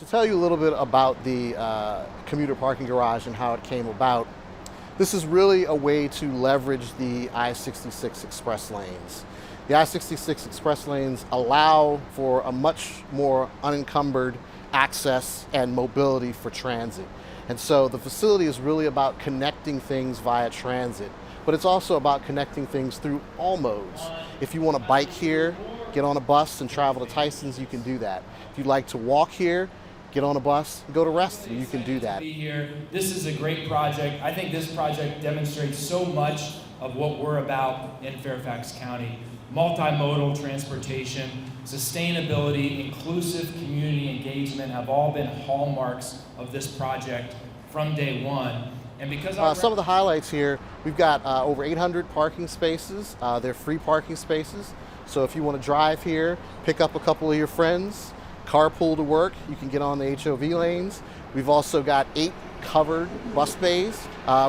To tell you a little bit about the commuter parking garage and how it came about, this is really a way to leverage the I66 Express lanes. The I66 Express lanes allow for a much more unencumbered access and mobility for transit. And so the facility is really about connecting things via transit, but it's also about connecting things through all modes. If you want to bike here, get on a bus and travel to Tyson's, you can do that. If you'd like to walk here, get on a bus, go to Reston, you can do that. Be here. This is a great project. I think this project demonstrates so much of what we're about in Fairfax County. Multimodal transportation, sustainability, inclusive community engagement have all been hallmarks of this project from day one. And because some of the highlights here, we've got over 800 parking spaces. They're free parking spaces. So if you want to drive here, pick up a couple of your friends, carpool to work, you can get on the HOV lanes. We've also got 8 covered bus bays.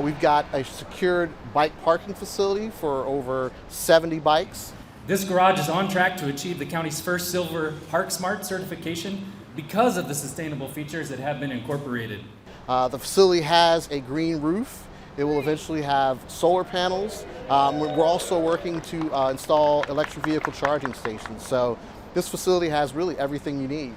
We've got a secured bike parking facility for over 70 bikes. This garage is on track to achieve the county's first silver Park Smart certification because of the sustainable features that have been incorporated. The facility has a green roof. It will eventually have solar panels. We're also working to install electric vehicle charging stations. So this facility has really everything you need.